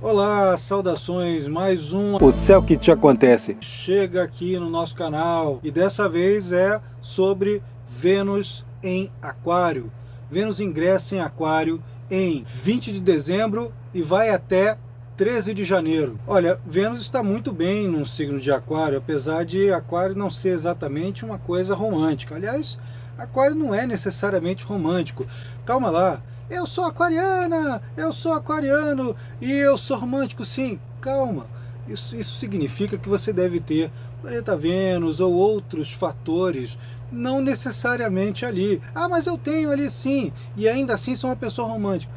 Olá, saudações, mais um O Céu que Te Acontece chega aqui no nosso canal e dessa vez é sobre Vênus em Aquário. Vênus ingressa em Aquário em 20 de dezembro e vai até 13 de janeiro. Olha, Vênus está muito bem no signo de Aquário, apesar de Aquário não ser exatamente uma coisa romântica. Aliás, Aquário não é necessariamente romântico. Calma lá. Eu sou aquariana, eu sou aquariano e eu sou romântico, sim. Calma, isso significa que você deve ter planeta Vênus ou outros fatores, não necessariamente ali. Ah, mas eu tenho ali sim, e ainda assim sou uma pessoa romântica.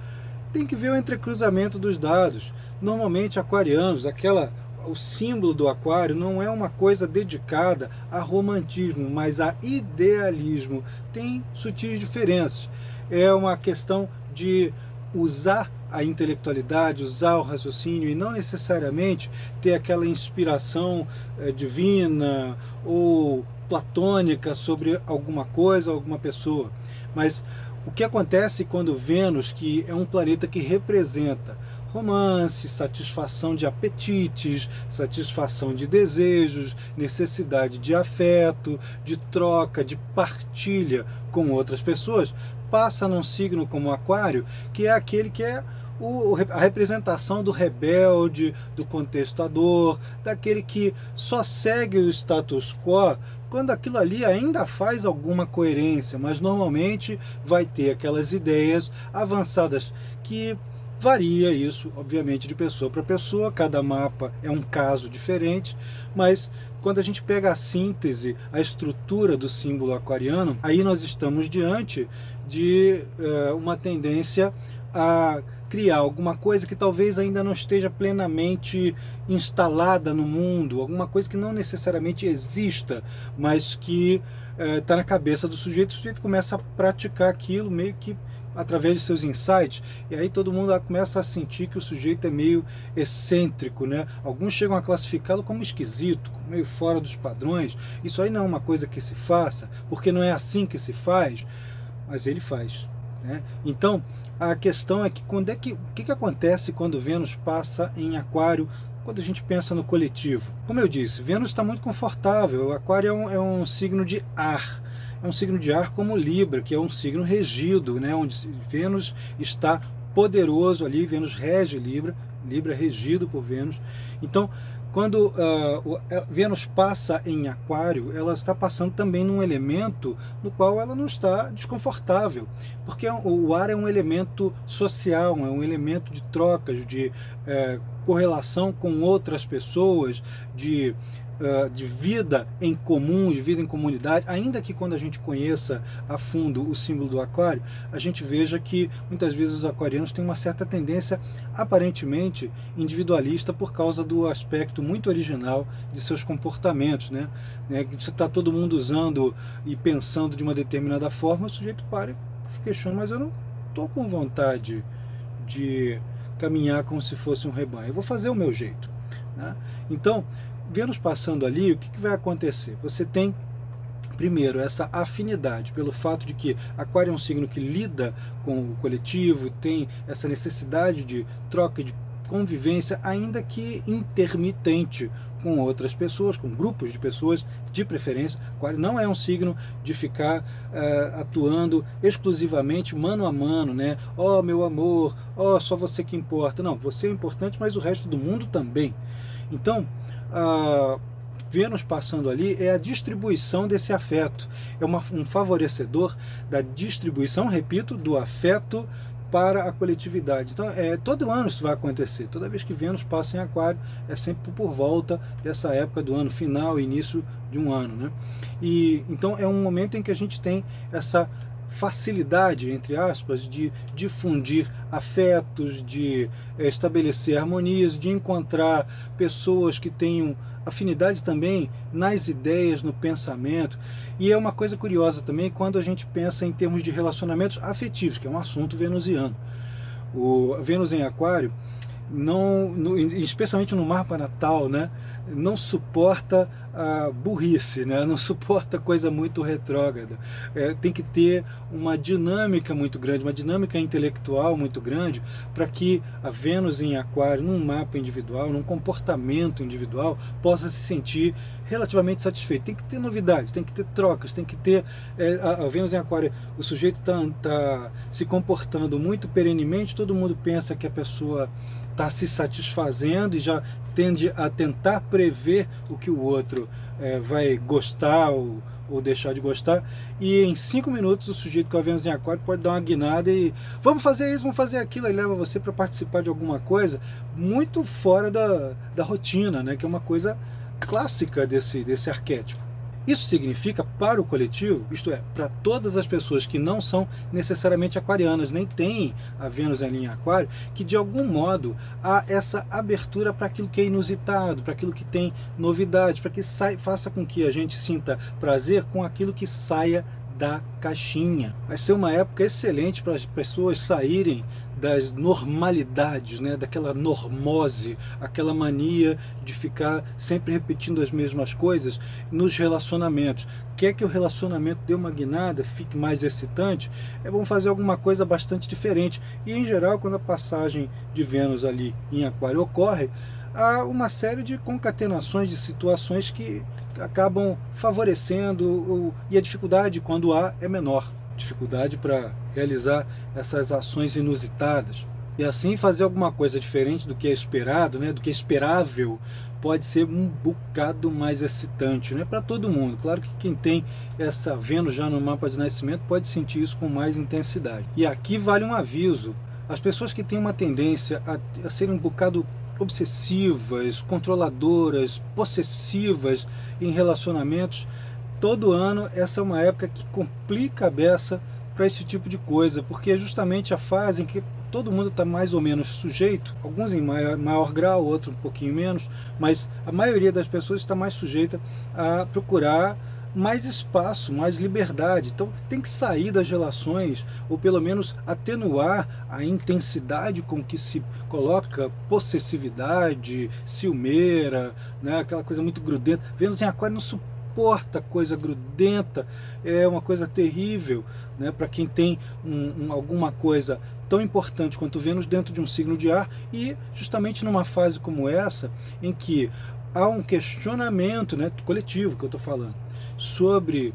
Tem que ver o entrecruzamento dos dados. Normalmente aquarianos, o símbolo do aquário não é uma coisa dedicada a romantismo, mas a idealismo. Tem sutis diferenças. É uma questão de usar a intelectualidade, usar o raciocínio e não necessariamente ter aquela inspiração divina ou platônica sobre alguma coisa, alguma pessoa. Mas o que acontece quando Vênus, que é um planeta que representa romance, satisfação de apetites, satisfação de desejos, necessidade de afeto, de troca, de partilha com outras pessoas, passa num signo como Aquário, que é aquele que é a representação do rebelde, do contestador, daquele que só segue o status quo quando aquilo ali ainda faz alguma coerência, mas normalmente vai ter aquelas ideias avançadas que varia isso, obviamente, de pessoa para pessoa, cada mapa é um caso diferente, mas quando a gente pega a síntese, a estrutura do símbolo aquariano, aí nós estamos diante de uma tendência a criar alguma coisa que talvez ainda não esteja plenamente instalada no mundo, alguma coisa que não necessariamente exista, mas que está na cabeça do sujeito. O sujeito começa a praticar aquilo meio que através de seus insights, e aí todo mundo começa a sentir que o sujeito é meio excêntrico, né? Alguns chegam a classificá-lo como esquisito, meio fora dos padrões. Isso aí não é uma coisa que se faça, porque não é assim que se faz, mas ele faz, né? Então, a questão é que o que acontece quando Vênus passa em Aquário, quando a gente pensa no coletivo? Como eu disse, Vênus está muito confortável, o Aquário é um signo de ar, é um signo de ar como Libra, que é um signo regido, né, onde Vênus está poderoso ali, Vênus rege Libra, Libra é regido por Vênus. Então, quando Vênus passa em Aquário, ela está passando também num elemento no qual ela não está desconfortável, porque o ar é um elemento social, é um elemento de trocas, de correlação com outras pessoas, de vida em comum, de vida em comunidade, ainda que quando a gente conheça a fundo o símbolo do aquário, a gente veja que muitas vezes os aquarianos têm uma certa tendência aparentemente individualista por causa do aspecto muito original de seus comportamentos, né? Que está todo mundo usando e pensando de uma determinada forma, o sujeito para e questiona, mas eu não estou com vontade de caminhar como se fosse um rebanho, eu vou fazer o meu jeito, né? Então, Vênus passando ali, o que vai acontecer? Você tem, primeiro, essa afinidade, pelo fato de que Aquário é um signo que lida com o coletivo, tem essa necessidade de troca, de convivência, ainda que intermitente com outras pessoas, com grupos de pessoas, de preferência. Aquário não é um signo de ficar atuando exclusivamente mano a mano, né? Oh, meu amor, oh, só você que importa. Não, você é importante, mas o resto do mundo também. Então, Vênus passando ali é a distribuição desse afeto, é um favorecedor da distribuição, repito, do afeto para a coletividade. Então, todo ano isso vai acontecer, toda vez que Vênus passa em Aquário, é sempre por volta dessa época do ano, final e início de um ano, né? E então é um momento em que a gente tem essa facilidade, entre aspas, de difundir afetos, de estabelecer harmonias, de encontrar pessoas que tenham afinidade também nas ideias, no pensamento. E é uma coisa curiosa também quando a gente pensa em termos de relacionamentos afetivos, que é um assunto venusiano. O Vênus em Aquário, especialmente no mapa natal, né, não suporta a burrice, né? Não suporta coisa muito retrógrada. Tem que ter uma dinâmica muito grande, uma dinâmica intelectual muito grande, para que a Vênus em Aquário, num mapa individual, num comportamento individual, possa se sentir relativamente satisfeito. Tem que ter novidade, tem que ter trocas, tem que ter... a Vênus em Aquário, o sujeito está se comportando muito perenemente, todo mundo pensa que a pessoa está se satisfazendo e já tende a tentar prever o que o outro vai gostar ou deixar de gostar, e em 5 minutos o sujeito com a Vênus em Aquário pode dar uma guinada e vamos fazer isso, vamos fazer aquilo, e leva você para participar de alguma coisa muito fora da rotina, né? Que é uma coisa clássica desse arquétipo. Isso significa para o coletivo, isto é, para todas as pessoas que não são necessariamente aquarianas, nem têm a Vênus ali em Aquário, que de algum modo há essa abertura para aquilo que é inusitado, para aquilo que tem novidade, para que faça com que a gente sinta prazer com aquilo que saia da caixinha. Vai ser uma época excelente para as pessoas saírem das normalidades, né? Daquela normose, aquela mania de ficar sempre repetindo as mesmas coisas nos relacionamentos. Quer que o relacionamento dê uma guinada, fique mais excitante, é bom fazer alguma coisa bastante diferente. E em geral, quando a passagem de Vênus ali em Aquário ocorre, há uma série de concatenações de situações que acabam favorecendo, e a dificuldade, quando há, é menor. Dificuldade para realizar essas ações inusitadas. E assim fazer alguma coisa diferente do que é esperado, né, do que é esperável, pode ser um bocado mais excitante, né, para todo mundo. Claro que quem tem essa Vênus já no mapa de nascimento pode sentir isso com mais intensidade. E aqui vale um aviso: as pessoas que têm uma tendência a serem um bocado obsessivas, controladoras, possessivas em relacionamentos, todo ano essa é uma época que complica a beça para esse tipo de coisa, porque é justamente a fase em que todo mundo está mais ou menos sujeito, alguns em maior grau, outros um pouquinho menos, mas a maioria das pessoas está mais sujeita a procurar mais espaço, mais liberdade. Então tem que sair das relações, ou pelo menos atenuar a intensidade com que se coloca possessividade, ciumeira, né? Aquela coisa muito grudenta. Vênus em Aquário não suporta coisa grudenta, é uma coisa terrível, né? Para quem tem alguma coisa tão importante quanto Vênus dentro de um signo de ar, e justamente numa fase como essa, em que há um questionamento, né, coletivo que eu estou falando, sobre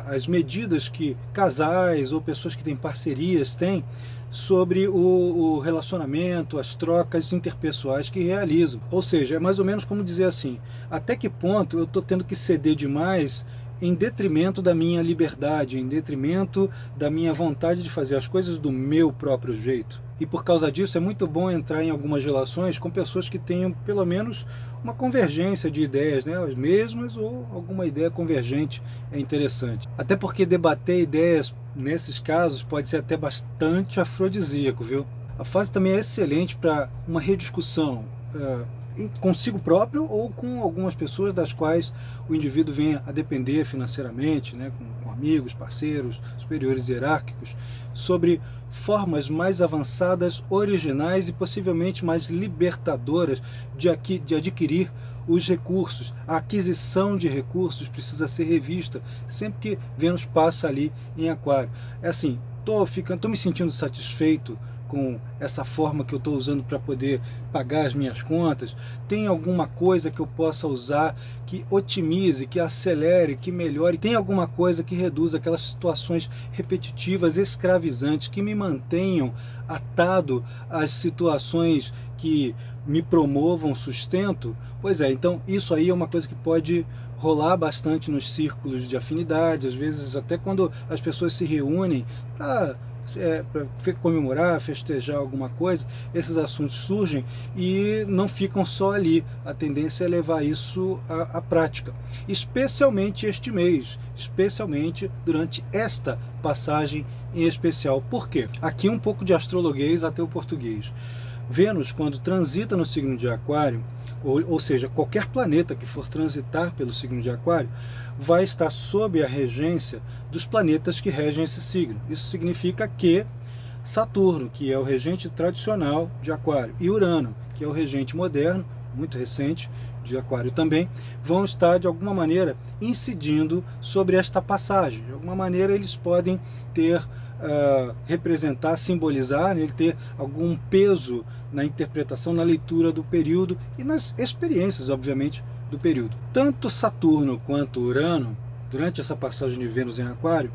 as medidas que casais ou pessoas que têm parcerias têm sobre o relacionamento, as trocas interpessoais que realizam. Ou seja, é mais ou menos como dizer assim: até que ponto eu estou tendo que ceder demais em detrimento da minha liberdade, em detrimento da minha vontade de fazer as coisas do meu próprio jeito. E por causa disso é muito bom entrar em algumas relações com pessoas que tenham pelo menos uma convergência de ideias, né? As mesmas ou alguma ideia convergente é interessante. Até porque debater ideias nesses casos pode ser até bastante afrodisíaco, viu? A fase também é excelente para uma rediscussão consigo próprio ou com algumas pessoas das quais o indivíduo venha a depender financeiramente, né, com amigos, parceiros, superiores hierárquicos, sobre formas mais avançadas, originais e possivelmente mais libertadoras de adquirir os recursos. A aquisição de recursos precisa ser revista sempre que Vênus passa ali em Aquário. É assim, tô me sentindo satisfeito com essa forma que eu estou usando para poder pagar as minhas contas? Tem alguma coisa que eu possa usar que otimize, que acelere, que melhore? Tem alguma coisa que reduza aquelas situações repetitivas, escravizantes, que me mantenham atado às situações que me promovam sustento? Pois é, então isso aí é uma coisa que pode rolar bastante nos círculos de afinidade, às vezes até quando as pessoas se reúnem para comemorar, festejar alguma coisa, esses assuntos surgem e não ficam só ali. A tendência é levar isso à prática, especialmente este mês, especialmente durante esta passagem em especial. Por quê? Aqui um pouco de astrologuês até o português. Vênus, quando transita no signo de Aquário, ou seja, qualquer planeta que for transitar pelo signo de Aquário, vai estar sob a regência dos planetas que regem esse signo. Isso significa que Saturno, que é o regente tradicional de Aquário, e Urano, que é o regente moderno, muito recente, de Aquário também, vão estar de alguma maneira incidindo sobre esta passagem. De alguma maneira eles podem ter, representar, simbolizar, ele ter algum peso na interpretação, na leitura do período e nas experiências, obviamente, do período. Tanto Saturno quanto Urano, durante essa passagem de Vênus em Aquário,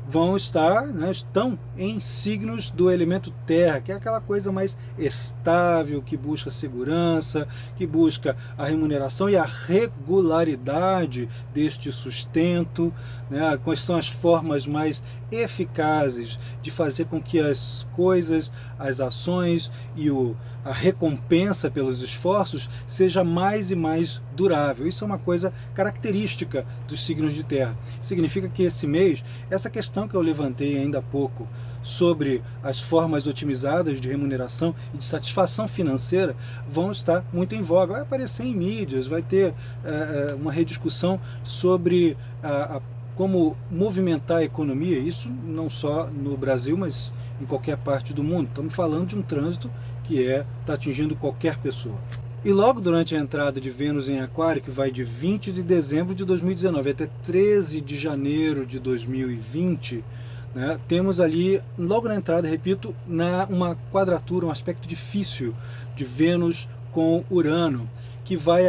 vão estar, estão em signos do elemento terra, que é aquela coisa mais estável, que busca segurança, que busca a remuneração e a regularidade deste sustento, quais são as formas mais eficazes de fazer com que as coisas, as ações e a recompensa pelos esforços seja mais e mais durável. Isso é uma coisa característica dos signos de terra. Significa que esse mês, essa questão que eu levantei ainda há pouco sobre as formas otimizadas de remuneração e de satisfação financeira vão estar muito em voga. Vai aparecer em mídias, vai ter uma rediscussão sobre como movimentar a economia, isso não só no Brasil, mas em qualquer parte do mundo. Estamos falando de um trânsito que está atingindo qualquer pessoa. E logo durante a entrada de Vênus em Aquário, que vai de 20 de dezembro de 2019 até 13 de janeiro de 2020, temos ali, logo na entrada, repito, uma quadratura, um aspecto difícil de Vênus com Urano, que vai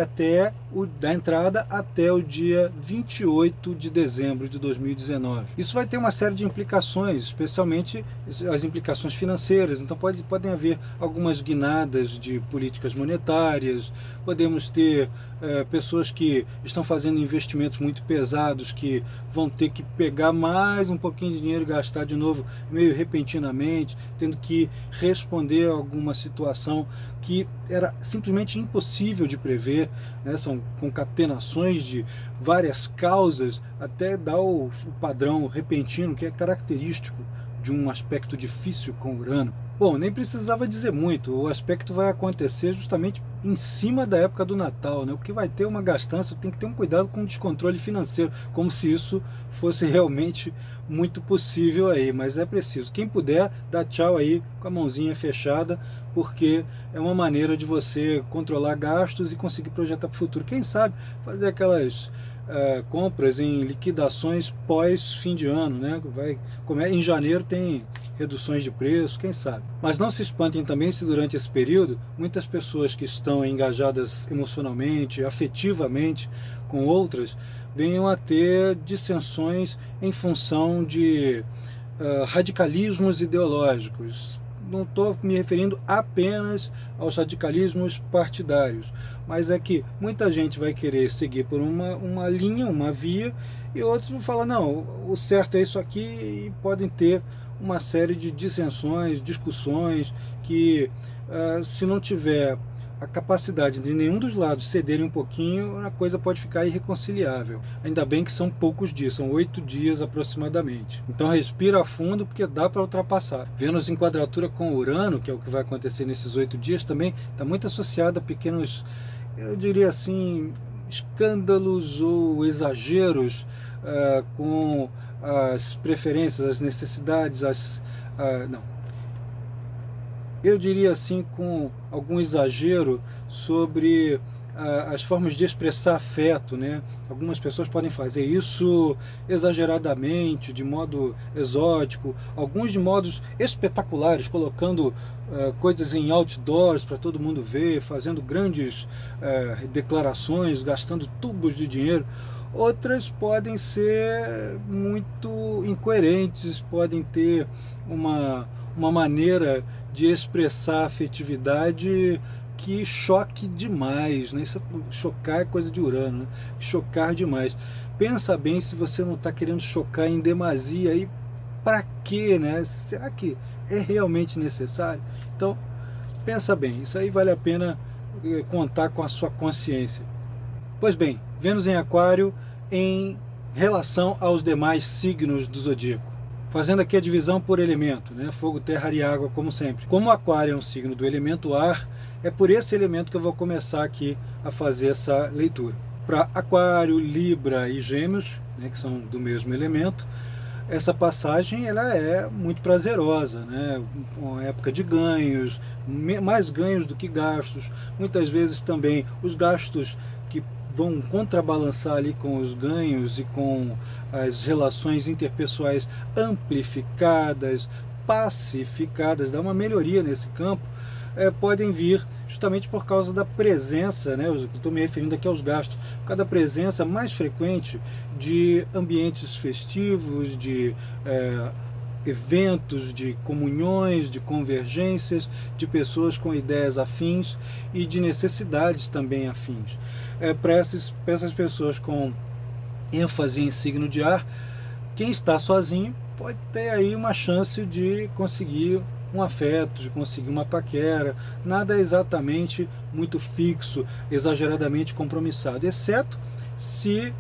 da entrada até o dia 28 de dezembro de 2019. Isso vai ter uma série de implicações, especialmente as implicações financeiras. Então podem haver algumas guinadas de políticas monetárias, podemos ter pessoas que estão fazendo investimentos muito pesados, que vão ter que pegar mais um pouquinho de dinheiro e gastar de novo meio repentinamente, tendo que responder a alguma situação que era simplesmente impossível de prever, são concatenações de várias causas até dar o padrão repentino que é característico de um aspecto difícil com Urano. Bom, nem precisava dizer muito, o aspecto vai acontecer justamente em cima da época do Natal, o que vai ter uma gastança, tem que ter um cuidado com o descontrole financeiro, como se isso fosse realmente muito possível aí, mas é preciso. Quem puder, dá tchau aí com a mãozinha fechada, porque é uma maneira de você controlar gastos e conseguir projetar para o futuro. Quem sabe fazer aquelas compras em liquidações pós fim de ano, em janeiro tem reduções de preço, quem sabe. Mas não se espantem também se durante esse período muitas pessoas que estão engajadas emocionalmente, afetivamente com outras, venham a ter dissensões em função de radicalismos ideológicos. Não estou me referindo apenas aos radicalismos partidários, mas é que muita gente vai querer seguir por uma linha, uma via, e outros vão falar, não, o certo é isso aqui, e podem ter uma série de dissensões, discussões, que se não tiver a capacidade de nenhum dos lados cederem um pouquinho, a coisa pode ficar irreconciliável. Ainda bem que são poucos dias, são 8 dias aproximadamente. Então respira fundo, porque dá para ultrapassar. Vênus em quadratura com Urano, que é o que vai acontecer nesses 8 dias, também está muito associado a pequenos, eu diria assim, escândalos ou exageros com as preferências, as necessidades, eu diria assim, com algum exagero sobre as formas de expressar afeto, Algumas pessoas podem fazer isso exageradamente, de modo exótico, alguns de modos espetaculares, colocando coisas em outdoors para todo mundo ver, fazendo grandes declarações, gastando tubos de dinheiro. Outras podem ser muito incoerentes, podem ter uma maneira de expressar afetividade que choque demais, Isso, chocar é coisa de Urano, chocar demais. Pensa bem se você não está querendo chocar em demasia, aí para quê, Será que é realmente necessário? Então, pensa bem, isso aí vale a pena contar com a sua consciência. Pois bem, Vênus em Aquário em relação aos demais signos do zodíaco. Fazendo aqui a divisão por elemento, fogo, terra e água, como sempre. Como Aquário é um signo do elemento ar, é por esse elemento que eu vou começar aqui a fazer essa leitura. Para Aquário, Libra e Gêmeos, que são do mesmo elemento, essa passagem ela é muito prazerosa, né? Uma época de ganhos, mais ganhos do que gastos. Muitas vezes também os gastos que vão contrabalançar ali com os ganhos e com as relações interpessoais amplificadas, pacificadas, dá uma melhoria nesse campo, podem vir justamente por causa da presença, né, eu estou me referindo aqui aos gastos, por causa da presença mais frequente de ambientes festivos, de eventos, de comunhões, de convergências, de pessoas com ideias afins e de necessidades também afins. Para essas pessoas com ênfase em signo de ar, quem está sozinho pode ter aí uma chance de conseguir um afeto, de conseguir uma paquera, nada exatamente muito fixo, exageradamente compromissado, exceto se,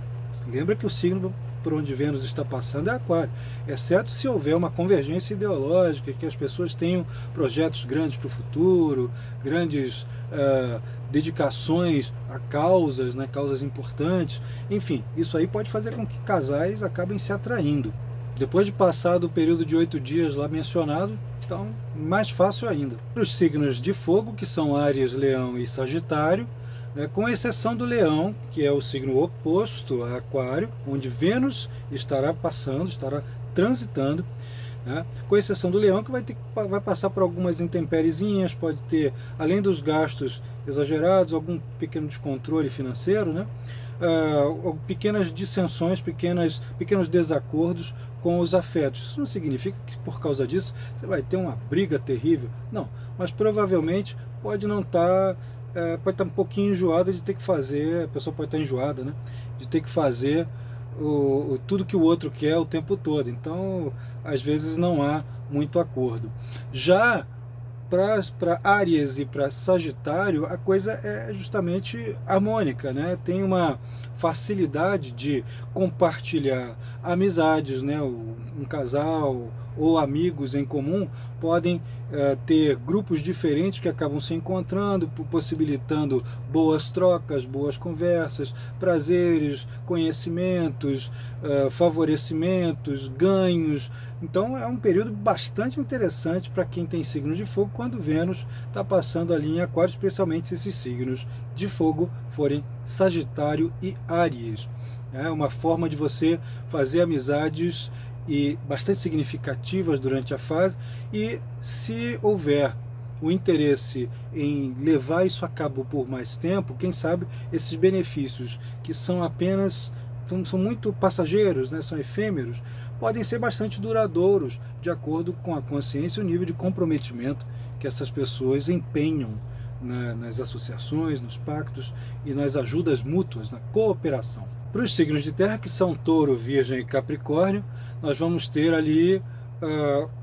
lembra que o signo por onde Vênus está passando é Aquário, exceto se houver uma convergência ideológica, que as pessoas tenham projetos grandes para o futuro, grandes dedicações a causas, né, causas importantes, enfim, isso aí pode fazer com que casais acabem se atraindo. Depois de passar do período de 8 dias lá mencionado, então mais fácil ainda. Para os signos de fogo, que são Áries, Leão e Sagitário, com exceção do Leão, que é o signo oposto a Aquário, onde Vênus estará passando, estará transitando, né? Com exceção do Leão, que vai passar por algumas intempérezinhas, pode ter, além dos gastos exagerados, algum pequeno descontrole financeiro, né? Pequenas dissensões, pequenos desacordos com os afetos. Isso não significa que por causa disso você vai ter uma briga terrível, não, mas provavelmente pode não estar... pode estar um pouquinho enjoada de ter que fazer, a pessoa pode estar enjoada, né, de ter que fazer tudo que o outro quer o tempo todo, então às vezes não há muito acordo. Já para Áries e para Sagitário, a coisa é justamente harmônica, né? Tem uma facilidade de compartilhar amizades, né? Um casal ou amigos em comum podem ter grupos diferentes que acabam se encontrando, possibilitando boas trocas, boas conversas, prazeres, conhecimentos, favorecimentos, ganhos. Então é um período bastante interessante para quem tem signos de fogo, quando Vênus está passando ali em Aquário, especialmente se esses signos de fogo forem Sagitário e Áries. É uma forma de você fazer amizades e bastante significativas durante a fase, e se houver o interesse em levar isso a cabo por mais tempo, quem sabe esses benefícios que são apenas, são muito passageiros, né, são efêmeros, podem ser bastante duradouros, de acordo com a consciência e o nível de comprometimento que essas pessoas empenham nas associações, nos pactos e nas ajudas mútuas, na cooperação. Para os signos de terra, que são Touro, Virgem e Capricórnio, nós vamos ter ali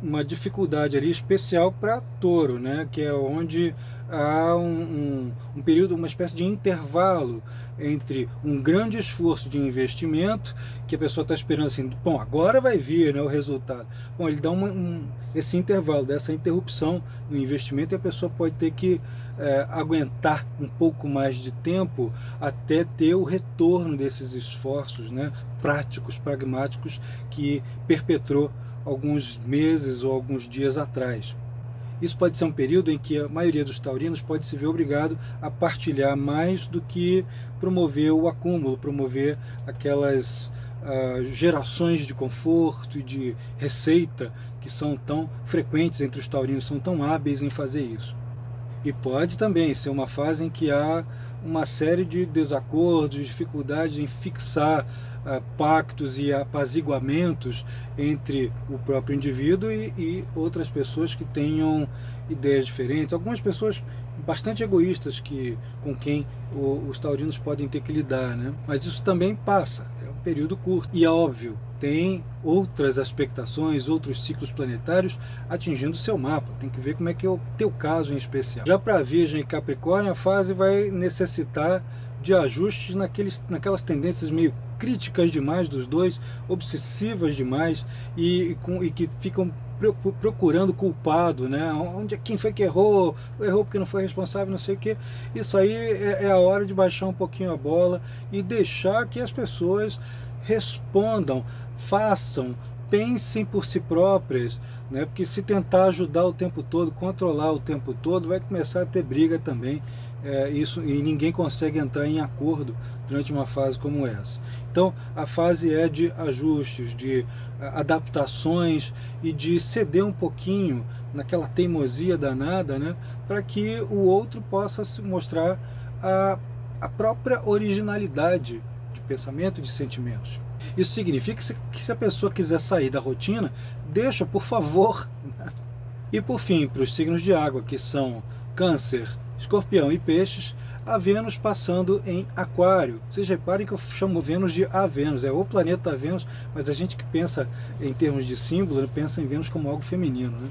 uma dificuldade ali especial para Touro, né, que é onde há um período, uma espécie de intervalo entre um grande esforço de investimento, que a pessoa está esperando assim, bom, agora vai vir, né, o resultado. Bom, ele dá esse intervalo, dessa interrupção no investimento, e a pessoa pode ter que aguentar um pouco mais de tempo até ter o retorno desses esforços, né, práticos, pragmáticos, que perpetrou alguns meses ou alguns dias atrás. Isso pode ser um período em que a maioria dos taurinos pode se ver obrigado a partilhar mais do que promover o acúmulo, promover aquelas gerações de conforto e de receita que são tão frequentes entre os taurinos, são tão hábeis em fazer isso. E pode também ser uma fase em que há uma série de desacordos, dificuldades em fixar pactos e apaziguamentos entre o próprio indivíduo e outras pessoas que tenham ideias diferentes. Algumas pessoas bastante egoístas com quem os taurinos podem ter que lidar, né? Mas isso também passa, é um período curto. E é óbvio, tem outras aspectações, outros ciclos planetários atingindo o seu mapa. Tem que ver como é que é o teu caso em especial. Já para Virgem e Capricórnio, a fase vai necessitar de ajustes naquelas tendências meio críticas demais dos dois, obsessivas demais e que ficam procurando culpado, né? Quem foi que errou porque não foi responsável, não sei o que. Isso aí é a hora de baixar um pouquinho a bola e deixar que as pessoas respondam, façam pensem por si próprias, né? Porque se tentar ajudar o tempo todo, controlar o tempo todo, vai começar a ter briga também, e ninguém consegue entrar em acordo durante uma fase como essa. Então a fase é de ajustes, de adaptações e de ceder um pouquinho naquela teimosia danada, né? Para que o outro possa se mostrar a própria originalidade de pensamento e de sentimentos. Isso significa que se a pessoa quiser sair da rotina, deixa, por favor. E por fim, para os signos de água, que são Câncer, Escorpião e Peixes, a Vênus passando em Aquário. Vocês reparem que eu chamo Vênus de a Vênus, é o planeta Vênus, mas a gente que pensa em termos de símbolo, pensa em Vênus como algo feminino, né?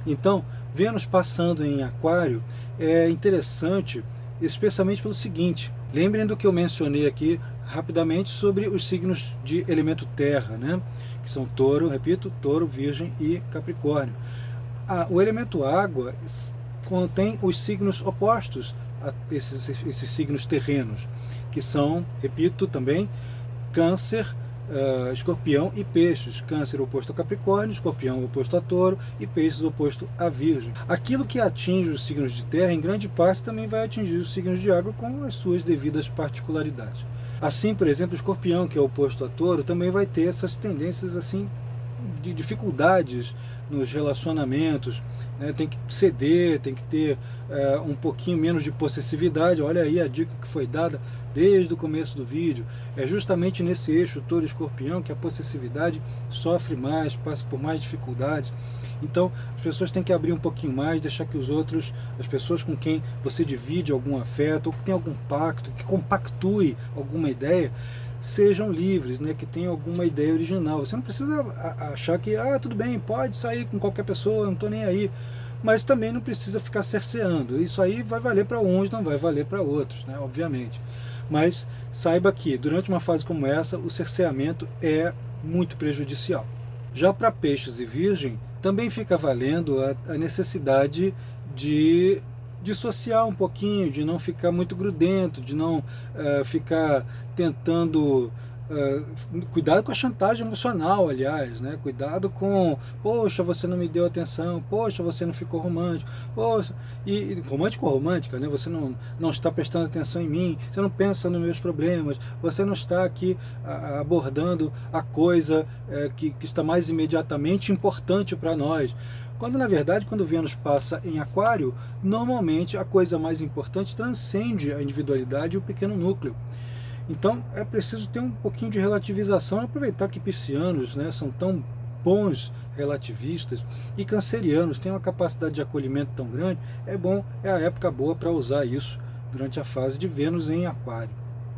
Então, Vênus passando em Aquário é interessante, especialmente pelo seguinte: lembrem do que eu mencionei aqui rapidamente sobre os signos de elemento terra, né? Que são Touro, repito, Touro, Virgem e Capricórnio. O elemento água contém os signos opostos a esses signos terrenos, que são, repito também, Câncer, Escorpião e Peixes. Câncer oposto a Capricórnio, Escorpião oposto a Touro e Peixes oposto a Virgem. Aquilo que atinge os signos de terra, em grande parte, também vai atingir os signos de água com as suas devidas particularidades. Assim, por exemplo, o Escorpião, que é oposto a Touro, também vai ter essas tendências assim de dificuldades nos relacionamentos, né? Tem que ceder, tem que ter um pouquinho menos de possessividade. Olha aí a dica que foi dada desde o começo do vídeo. É justamente nesse eixo Touro e Escorpião que a possessividade sofre mais, passa por mais dificuldades. Então as pessoas têm que abrir um pouquinho mais, deixar que os outros, as pessoas com quem você divide algum afeto, ou que tem algum pacto, que compactue alguma ideia, sejam livres, né, que tenham alguma ideia original. Você não precisa achar que, tudo bem, pode sair com qualquer pessoa, não estou nem aí. Mas também não precisa ficar cerceando. Isso aí vai valer para uns, não vai valer para outros, né, obviamente. Mas saiba que durante uma fase como essa, o cerceamento é muito prejudicial. Já para Peixes e Virgem, também fica valendo a necessidade de dissociar um pouquinho, de não ficar muito grudento, de não ficar tentando... cuidado com a chantagem emocional, aliás, né? Cuidado com, poxa, você não me deu atenção, poxa, você não ficou romântico, poxa, e romântico ou romântica, né? Você não está prestando atenção em mim, você não pensa nos meus problemas, você não está aqui abordando a coisa que está mais imediatamente importante para nós. Quando, na verdade, quando Vênus passa em Aquário, normalmente a coisa mais importante transcende a individualidade e o pequeno núcleo. Então é preciso ter um pouquinho de relativização, aproveitar que piscianos, né, são tão bons relativistas, e cancerianos têm uma capacidade de acolhimento tão grande. É bom, é a época boa para usar isso durante a fase de Vênus em Aquário.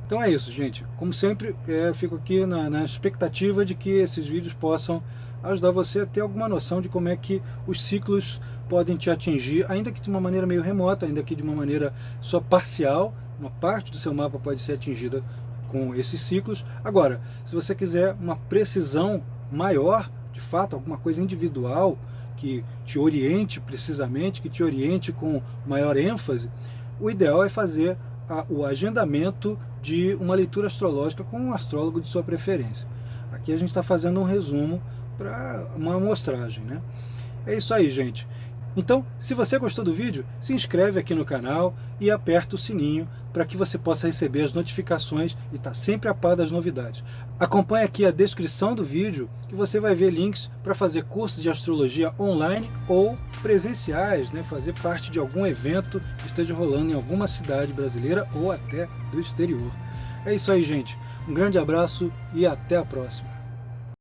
Então é isso, gente. Como sempre, eu fico aqui na expectativa de que esses vídeos possam ajudar você a ter alguma noção de como é que os ciclos podem te atingir, ainda que de uma maneira meio remota, ainda que de uma maneira só parcial. Uma parte do seu mapa pode ser atingida com esses ciclos. Agora, se você quiser uma precisão maior, de fato, alguma coisa individual que te oriente precisamente, que te oriente com maior ênfase, o ideal é fazer o agendamento de uma leitura astrológica com um astrólogo de sua preferência. Aqui a gente está fazendo um resumo para uma amostragem, né? É isso aí, gente. Então, se você gostou do vídeo, se inscreve aqui no canal e aperta o sininho para que você possa receber as notificações e estar sempre a par das novidades. Acompanhe aqui a descrição do vídeo, que você vai ver links para fazer cursos de astrologia online ou presenciais, né? Fazer parte de algum evento que esteja rolando em alguma cidade brasileira ou até do exterior. É isso aí, gente. Um grande abraço e até a próxima.